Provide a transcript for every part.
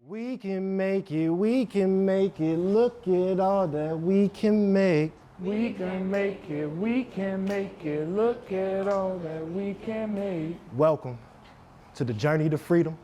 We can make it, look at all that we can make. We can make it, look at all that we can make. Welcome to the journey to freedom.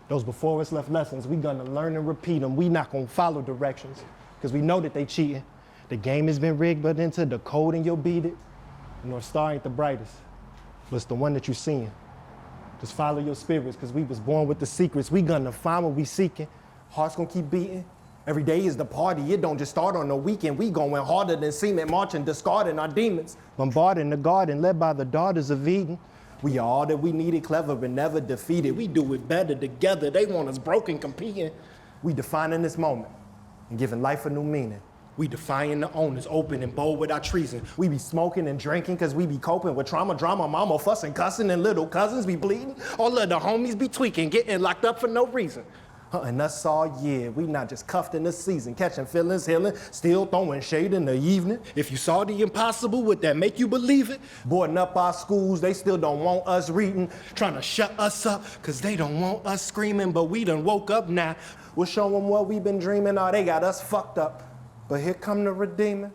Those before us left lessons, we gonna learn and repeat them. We not gonna follow directions, because we know that they cheating. The game has been rigged, but into the code and you'll beat it. The North Star ain't the brightest, but it's the one that you're seeing. Just follow your spirits, because we was born with the secrets. We gonna find what we seeking. Hearts gonna keep beating. Every day is the party. It don't just start on the weekend. We going harder than cement, marching, discarding our demons. Bombarding the garden, led by the daughters of Eden. We are all that we needed, clever and never defeated. We do it better together. They want us broken, competing. We defining this moment and giving life a new meaning. We defying the owners, open and bold with our treason. We be smoking and drinking because we be coping with trauma, drama, mama fussing, cussing, and little cousins be bleeding. All of the homies be tweaking, getting locked up for no reason. And us all year, we not just cuffed in the season, catching feelings, healing, still throwing shade in the evening. If you saw the impossible, would that make you believe it? Boarding up our schools, they still don't want us reading, trying to shut us up, cause they don't want us screaming, but we done woke up now. We'll show them what we've been dreaming, oh, they got us fucked up. But here come the Redeemer.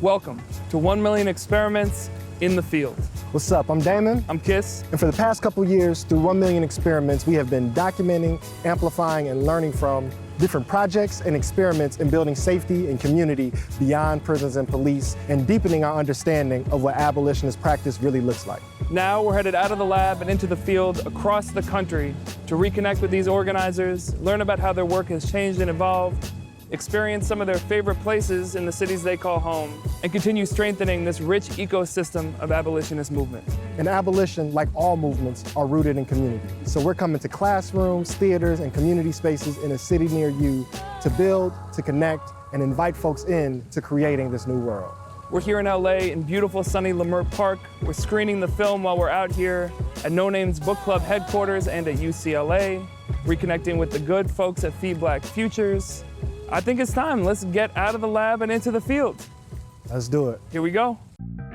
Welcome to 1 Million Experiments in the Field. What's up? I'm Damon. I'm Kiss. And for the past couple years, through 1 Million Experiments, we have been documenting, amplifying, and learning from different projects and experiments in building safety and community beyond prisons and police, and deepening our understanding of what abolitionist practice really looks like. Now we're headed out of the lab and into the field across the country to reconnect with these organizers, learn about how their work has changed and evolved, experience some of their favorite places in the cities they call home, and continue strengthening this rich ecosystem of abolitionist movement. And abolition, like all movements, are rooted in community. So we're coming to classrooms, theaters, and community spaces in a city near you to build, to connect, and invite folks in to creating this new world. We're here in LA in beautiful sunny Leimert Park. We're screening the film while we're out here at Noname's Book Club headquarters and at UCLA, reconnecting with the good folks at Feed Black Futures. I think it's time. Let's get out of the lab and into the field. Let's do it. Here we go.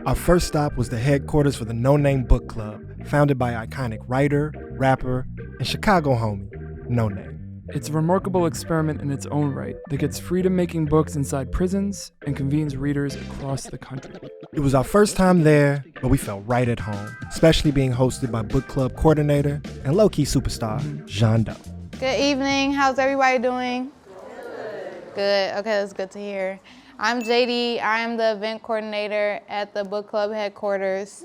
Our first stop was the headquarters for the Noname Book Club, founded by iconic writer, rapper, and Chicago homie, Noname. It's a remarkable experiment in its own right that gets freedom making books inside prisons and convenes readers across the country. It was our first time there, but we felt right at home, especially being hosted by book club coordinator and low-key superstar, Xanthe. Good evening. How's everybody doing? Good. Okay, that's good to hear. I'm JD. I am the event coordinator at the book club headquarters.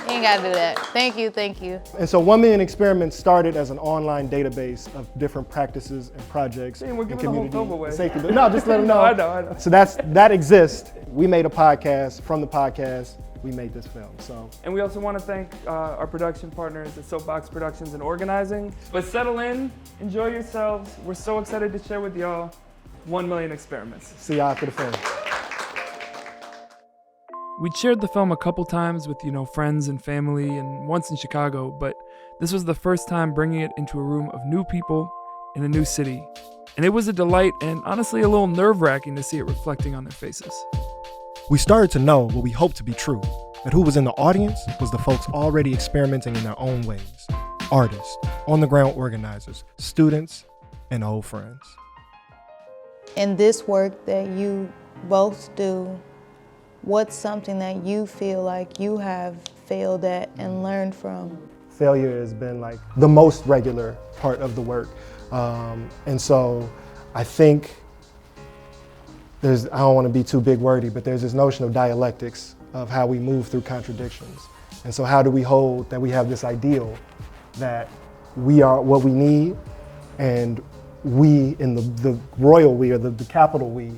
You ain't gotta do that. Thank you, thank you. And so 1 Million Experiments started as an online database of different practices and projects We're and giving community the whole film away. safety. But no, just let them know. I know. So that exists. We made a podcast. From the podcast, we made this film. So. And we also want to thank our production partners at Soapbox Productions and Organizing. But settle in, enjoy yourselves. We're so excited to share with y'all 1 Million Experiments. See y'all after the film. We'd shared the film a couple times with, friends and family and once in Chicago, but this was the first time bringing it into a room of new people in a new city. And it was a delight and honestly a little nerve-wracking to see it reflecting on their faces. We started to know what we hoped to be true, that who was in the audience was the folks already experimenting in their own ways. Artists, on-the-ground organizers, students, and old friends. In this work that you both do, what's something that you feel like you have failed at and learned from? Failure has been like the most regular part of the work. And so I think I don't want to be too big wordy, but there's this notion of dialectics of how we move through contradictions. And so how do we hold that we have this ideal that we are what we need, and we in the royal we, or the capital we,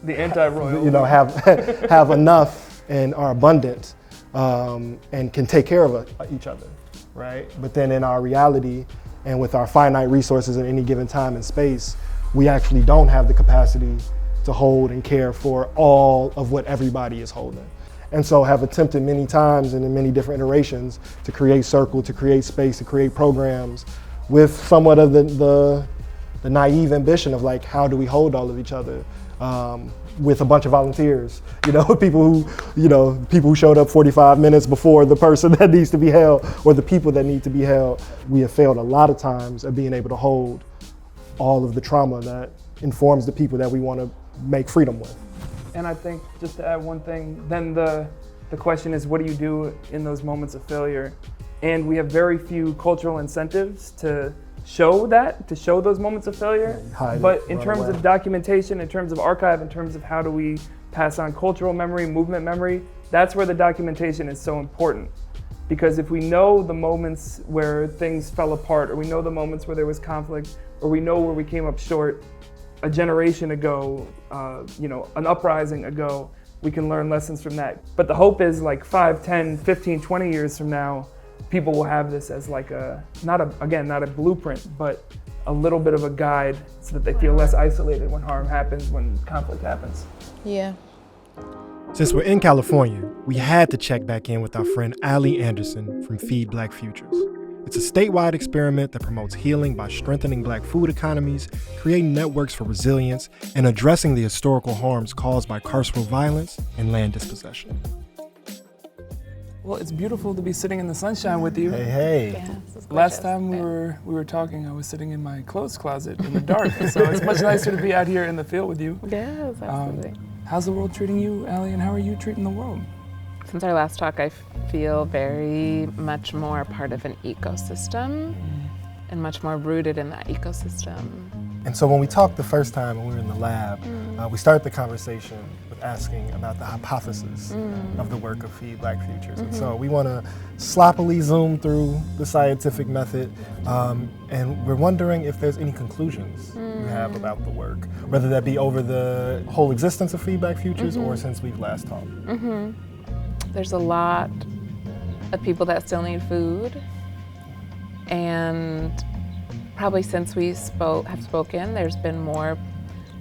The anti-royal. have enough and are abundant and can take care of each other, right? But then in our reality and with our finite resources at any given time and space, we actually don't have the capacity to hold and care for all of what everybody is holding. And so have attempted many times and in many different iterations to create circle, to create space, to create programs with somewhat of the the naive ambition of like, how do we hold all of each other with a bunch of volunteers, people who showed up 45 minutes before the person that needs to be held or the people that need to be held. We have failed a lot of times at being able to hold all of the trauma that informs the people that we want to make freedom with. And I think, just to add one thing, then the question is, what do you do in those moments of failure? And we have very few cultural incentives to show those moments of failure. But in terms of documentation, in terms of archive, in terms of how do we pass on cultural memory, movement memory, that's where the documentation is so important. Because if we know the moments where things fell apart, or we know the moments where there was conflict, or we know where we came up short a generation ago, an uprising ago, we can learn lessons from that. But the hope is like 5, 10, 15, 20 years from now, people will have this as like not a blueprint, but a little bit of a guide so that they feel less isolated when harm happens, when conflict happens. Yeah. Since we're in California, we had to check back in with our friend Ali Anderson from Feed Black Futures. It's a statewide experiment that promotes healing by strengthening Black food economies, creating networks for resilience, and addressing the historical harms caused by carceral violence and land dispossession. Well, it's beautiful to be sitting in the sunshine with you. Hey. Yeah, Last time we were talking, I was sitting in my clothes closet in the dark, so it's much nicer to be out here in the field with you. Yes, absolutely. How's the world treating you, Ali, and how are you treating the world? Since our last talk, I feel very much more part of an ecosystem and much more rooted in that ecosystem. And so when we talked the first time when we were in the lab, we started the conversation with asking about the hypothesis of the work of Feed Black Futures. And so we want to sloppily zoom through the scientific method, and we're wondering if there's any conclusions you have about the work, whether that be over the whole existence of Feed Black Futures or since we've last talked. There's a lot of people that still need food, and probably since we have spoken, there's been more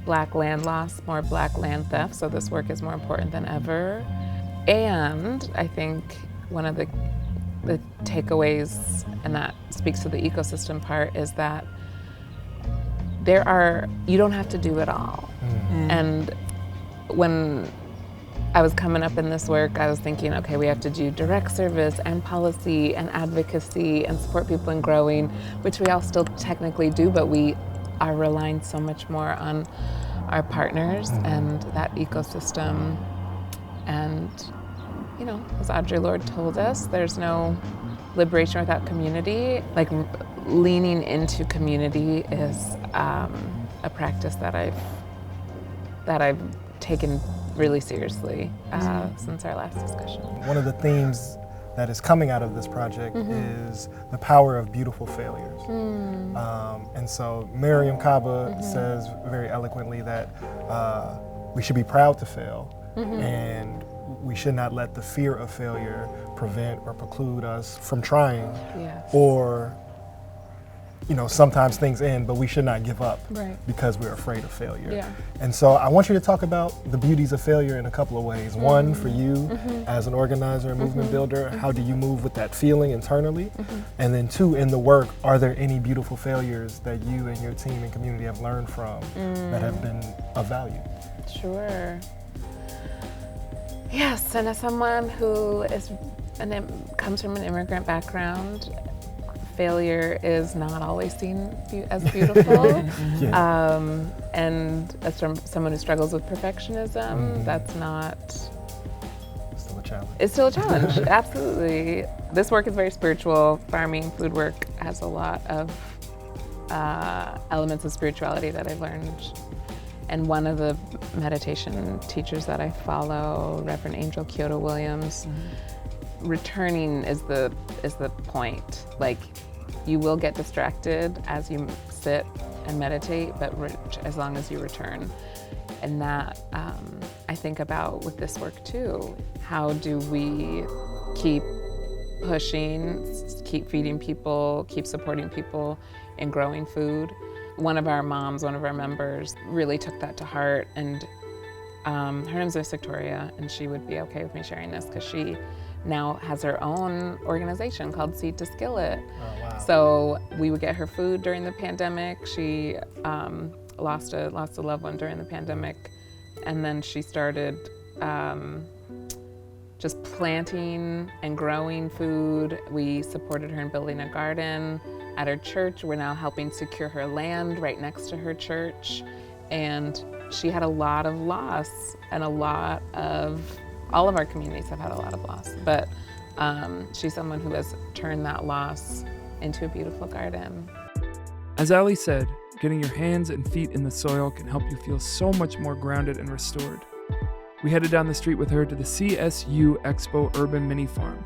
Black land loss, more Black land theft, so this work is more important than ever. And I think one of the takeaways, and that speaks to the ecosystem part, is that you don't have to do it all. And when I was coming up in this work, I was thinking, okay, we have to do direct service and policy and advocacy and support people in growing, which we all still technically do, but we are relying so much more on our partners and that ecosystem. And, as Audre Lorde told us, there's no liberation without community. Like, leaning into community is a practice that I've taken really seriously since our last discussion. One of the themes that is coming out of this project is the power of beautiful failures. And so Miriam Kaba says very eloquently that we should be proud to fail, and we should not let the fear of failure prevent or preclude us from trying. Yes. Or sometimes things end, but we should not give up because we're afraid of failure. Yeah. And so I want you to talk about the beauties of failure in a couple of ways. One, for you as an organizer and movement builder, how do you move with that feeling internally? And then two, in the work, are there any beautiful failures that you and your team and community have learned from that have been of value? Sure. Yes, and as someone who comes from an immigrant background, failure is not always seen as beautiful. And as someone who struggles with perfectionism, that's not... Still a challenge. It's still a challenge, absolutely. This work is very spiritual. Farming, food work has a lot of elements of spirituality that I've learned. And one of the meditation teachers that I follow, Reverend Angel Kyoto Williams, returning is the point. Like, you will get distracted as you sit and meditate, but as long as you return. And that I think about with this work too. How do we keep pushing, keep feeding people, keep supporting people in growing food? One of our members, really took that to heart, and her name's Miss Victoria, and she would be okay with me sharing this because she now has her own organization called Seed to Skillet. Oh, wow. So we would get her food during the pandemic. She lost a loved one during the pandemic, and then she started just planting and growing food. We supported her in building a garden at her church. We're now helping secure her land right next to her church. And she had a lot of loss, and all of our communities have had a lot of loss, but she's someone who has turned that loss into a beautiful garden. As Ali said, getting your hands and feet in the soil can help you feel so much more grounded and restored. We headed down the street with her to the CSU Expo Urban Mini Farm,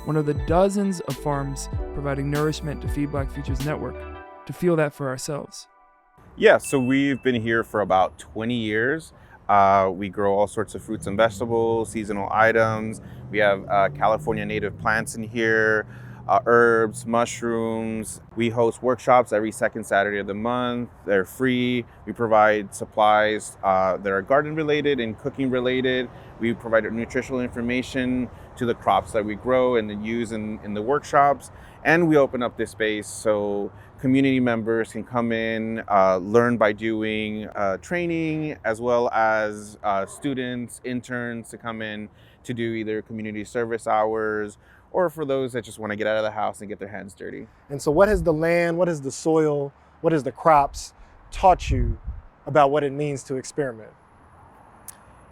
one of the dozens of farms providing nourishment to Feed Black Futures Network, to feel that for ourselves. Yeah, so we've been here for about 20 years. We grow all sorts of fruits and vegetables, seasonal items. We have California native plants in here, herbs, mushrooms. We host workshops every second Saturday of the month. They're free. We provide supplies that are garden related and cooking related. We provide nutritional information to the crops that we grow and then use in the workshops. And we open up this space so community members can come in, learn by doing training, as well as students, interns to come in to do either community service hours, or for those that just want to get out of the house and get their hands dirty. And so what has the land, what has the soil, what has the crops taught you about what it means to experiment?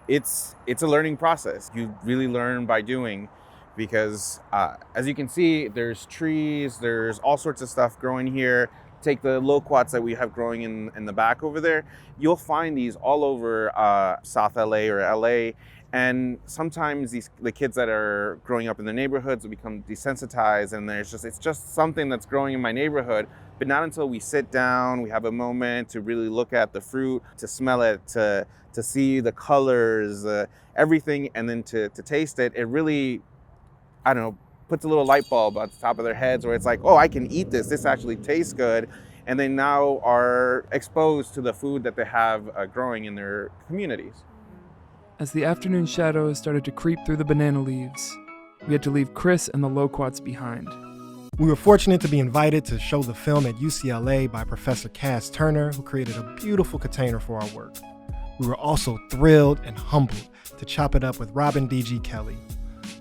It's a learning process. You really learn by doing, because as you can see, there's trees, there's all sorts of stuff growing here. Take the loquats that we have growing in the back over there. You'll find these all over South LA or LA. And sometimes the kids that are growing up in the neighborhoods will become desensitized, and it's just something that's growing in my neighborhood. But not until we sit down, we have a moment to really look at the fruit, to smell it, to see the colors, everything, and then to taste it. It really, I don't know, puts a little light bulb on the top of their heads where it's like, oh, I can eat this. This actually tastes good. And they now are exposed to the food that they have growing in their communities. As the afternoon shadows started to creep through the banana leaves, we had to leave Chris and the loquats behind. We were fortunate to be invited to show the film at UCLA by Professor Cass Turner, who created a beautiful container for our work. We were also thrilled and humbled to chop it up with Robin D.G. Kelley,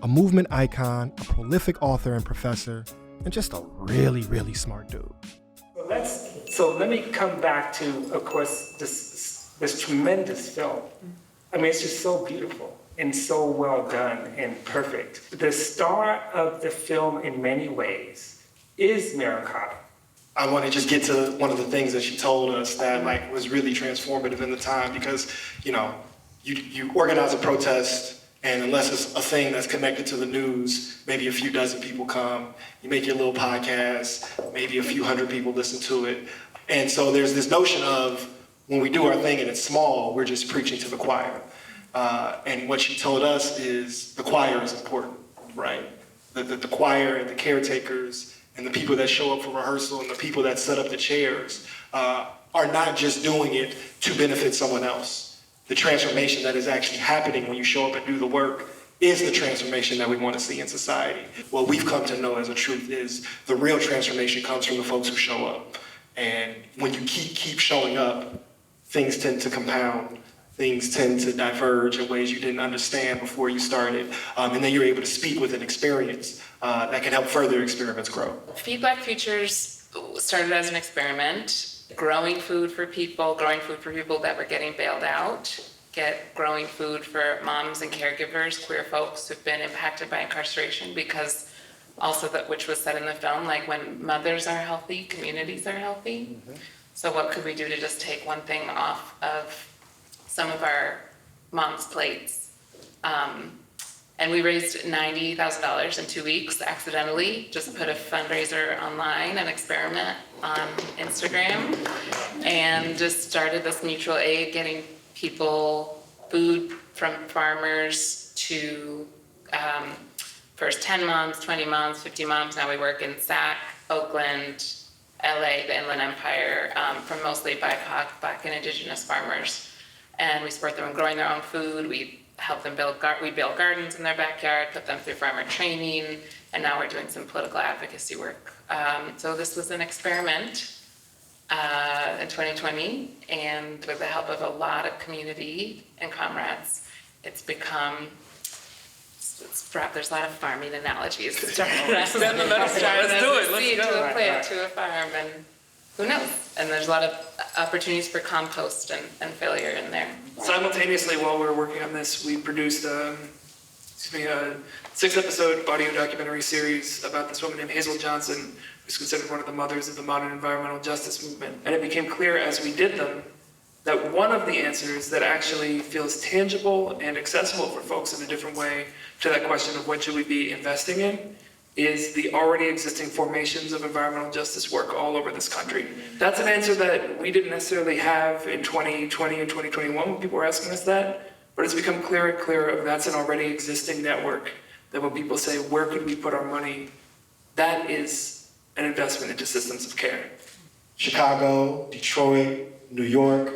a movement icon, a prolific author and professor, and just a really, really smart dude. So let me come back to, of course, this tremendous film. I mean, it's just so beautiful and so well done and perfect. The star of the film in many ways is Marroquin. I want to just get to one of the things that she told us that was really transformative in the time, because, you organize a protest, and unless it's a thing that's connected to the news, maybe a few dozen people come, you make your little podcast, maybe a few hundred people listen to it. And so there's this notion of, when we do our thing and it's small, we're just preaching to the choir. And what she told us is the choir is important, right? The choir and the caretakers and the people that show up for rehearsal and the people that set up the chairs are not just doing it to benefit someone else. The transformation that is actually happening when you show up and do the work is the transformation that we want to see in society. What we've come to know as a truth is the real transformation comes from the folks who show up. And when you keep showing up, things tend to compound. Things tend to diverge in ways you didn't understand before you started. And then you're able to speak with an experience that can help further experiments grow. Feed Black Futures started as an experiment, growing food for people that were getting bailed out, growing food for moms and caregivers, queer folks who've been impacted by incarceration, because also which was said in the film, when mothers are healthy, communities are healthy. Mm-hmm. So what could we do to just take one thing off of some of our moms' plates? And we raised $90,000 in 2 weeks, accidentally. Just put a fundraiser online, an experiment on Instagram, and just started this mutual aid, getting people food from farmers to first 10 moms, 20 moms, 50 moms. Now we work in Sac, Oakland, LA, the Inland Empire, from mostly BIPOC, Black and Indigenous farmers. And we support them in growing their own food. We help them we built gardens in their backyard, put them through farmer training, and now we're doing some political advocacy work. So this was an experiment in 2020, and with the help of a lot of community and comrades, it's become, there's a lot of farming analogies. Let's do it. Let's do a plant, to a farm, and who knows? And there's a lot of opportunities for compost and failure in there. Simultaneously, while we were working on this, we produced a 6-episode audio documentary series about this woman named Hazel Johnson, who's considered one of the mothers of the modern environmental justice movement. And it became clear as we did them that one of the answers that actually feels tangible and accessible for folks in a different way to that question of what should we be investing in is the already existing formations of environmental justice work all over this country. That's an answer that we didn't necessarily have in 2020 and 2021 when people were asking us that, but it's become clearer and clearer that's an already existing network that when people say, where could we put our money, that is an investment into systems of care. Chicago, Detroit, New York,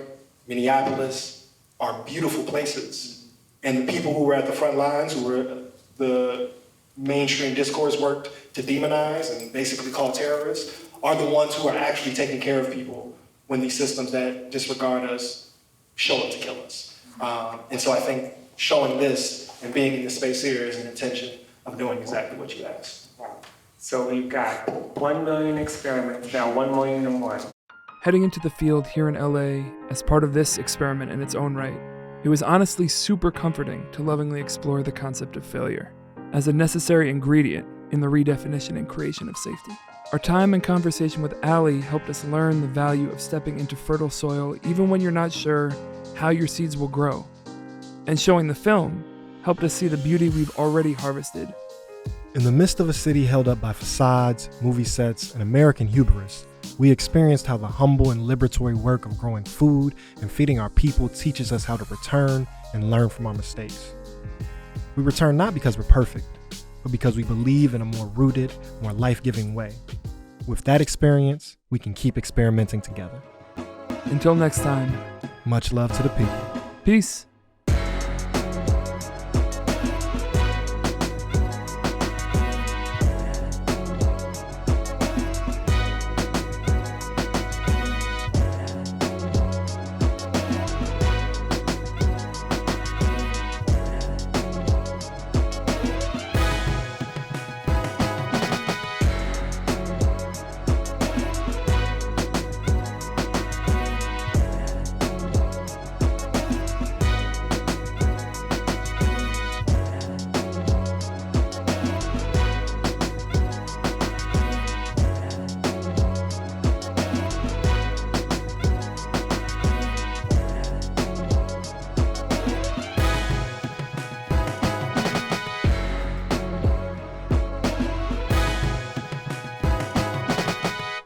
Minneapolis are beautiful places. And the people who were at the front lines, who were the mainstream discourse worked to demonize and basically call terrorists, are the ones who are actually taking care of people when these systems that disregard us show up to kill us. And so I think showing this and being in the space here is an intention of doing exactly what you asked. So we've got 1 million experiments, now 1,000,001. Heading into the field here in LA as part of this experiment in its own right, it was honestly super comforting to lovingly explore the concept of failure as a necessary ingredient in the redefinition and creation of safety. Our time and conversation with Allie helped us learn the value of stepping into fertile soil even when you're not sure how your seeds will grow. And showing the film helped us see the beauty we've already harvested. In the midst of a city held up by facades, movie sets, and American hubris, we experienced how the humble and liberatory work of growing food and feeding our people teaches us how to return and learn from our mistakes. We return not because we're perfect, but because we believe in a more rooted, more life-giving way. With that experience, we can keep experimenting together. Until next time, much love to the people. Peace.